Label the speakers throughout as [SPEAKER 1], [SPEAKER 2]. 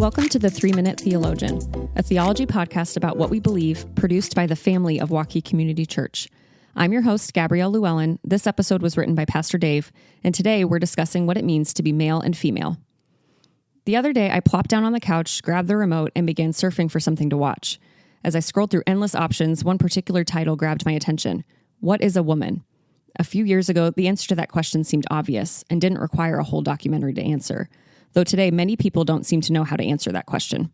[SPEAKER 1] Welcome to the 3-Minute Theologian, a theology podcast about what we believe, produced by the family of Waukee Community Church. I'm your host, Gabrielle Llewellyn. This episode was written by Pastor Dave, and today we're discussing what it means to be male and female. The other day, I plopped down on the couch, grabbed the remote, and began surfing for something to watch. As I scrolled through endless options, one particular title grabbed my attention. What is a woman? A few years ago, the answer to that question seemed obvious and didn't require a whole documentary to answer. Though today, many people don't seem to know how to answer that question.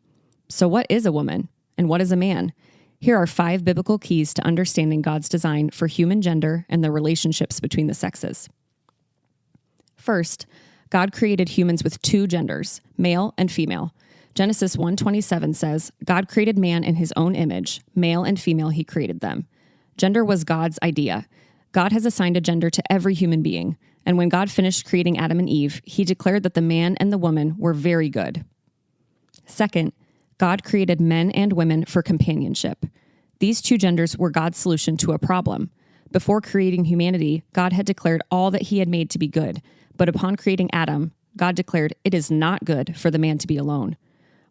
[SPEAKER 1] So what is a woman? And what is a man? Here are 5 biblical keys to understanding God's design for human gender and the relationships between the sexes. First, God created humans with 2 genders, male and female. Genesis 1:27 says, God created man in his own image, male and female he created them. Gender was God's idea. God has assigned a gender to every human being. And when God finished creating Adam and Eve, he declared that the man and the woman were very good. Second, God created men and women for companionship. These 2 genders were God's solution to a problem. Before creating humanity, God had declared all that he had made to be good. But upon creating Adam, God declared it is not good for the man to be alone.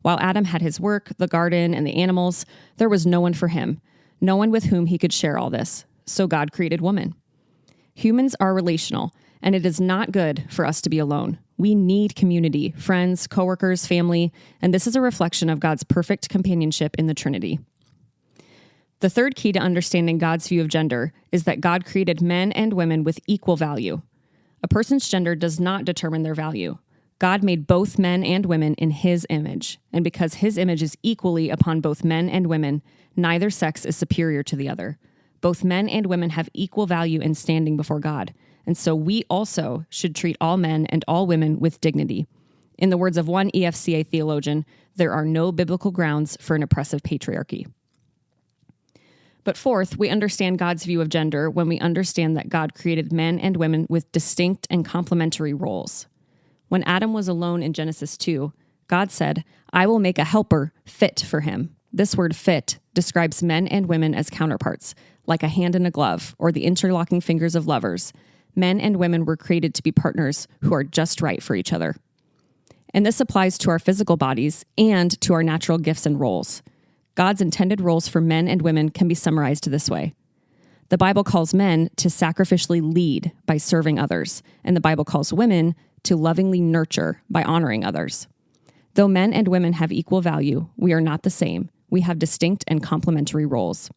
[SPEAKER 1] While Adam had his work, the garden, and the animals, there was no one for him, no one with whom he could share all this. So God created woman. Humans are relational, and it is not good for us to be alone. We need community, friends, coworkers, family, and this is a reflection of God's perfect companionship in the Trinity. The third key to understanding God's view of gender is that God created men and women with equal value. A person's gender does not determine their value. God made both men and women in his image, and because his image is equally upon both men and women, neither sex is superior to the other. Both men and women have equal value in standing before God, and so we also should treat all men and all women with dignity. In the words of one EFCA theologian, there are no biblical grounds for an oppressive patriarchy. But fourth, we understand God's view of gender when we understand that God created men and women with distinct and complementary roles. When Adam was alone in Genesis 2, God said, I will make a helper fit for him. This word fit describes men and women as counterparts, like a hand in a glove or the interlocking fingers of lovers. Men and women were created to be partners who are just right for each other. And this applies to our physical bodies and to our natural gifts and roles. God's intended roles for men and women can be summarized this way. The Bible calls men to sacrificially lead by serving others, and the Bible calls women to lovingly nurture by honoring others. Though men and women have equal value, we are not the same. We have distinct and complementary roles.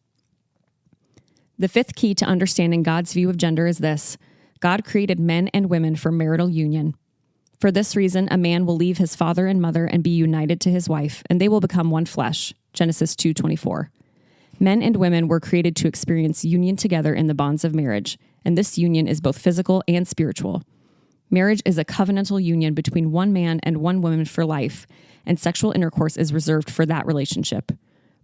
[SPEAKER 1] The 5th key to understanding God's view of gender is this. God created men and women for marital union. For this reason, a man will leave his father and mother and be united to his wife, and they will become one flesh. Genesis 2:24. Men and women were created to experience union together in the bonds of marriage, and this union is both physical and spiritual. Marriage is a covenantal union between one man and one woman for life, and sexual intercourse is reserved for that relationship.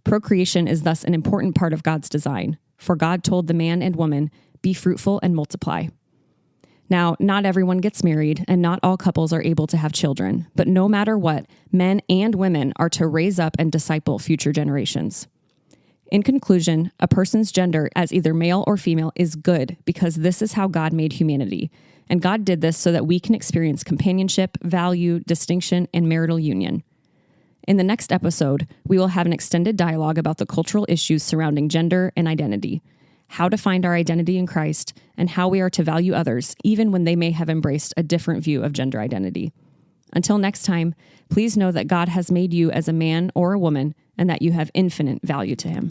[SPEAKER 1] Procreation is thus an important part of God's design, for God told the man and woman, be fruitful and multiply. Now, not everyone gets married, and not all couples are able to have children, but no matter what, men and women are to raise up and disciple future generations. In conclusion, a person's gender as either male or female is good because this is how God made humanity, and God did this so that we can experience companionship, value, distinction, and marital union. In the next episode, we will have an extended dialogue about the cultural issues surrounding gender and identity, how to find our identity in Christ, and how we are to value others, even when they may have embraced a different view of gender identity. Until next time, please know that God has made you as a man or a woman, and that you have infinite value to him.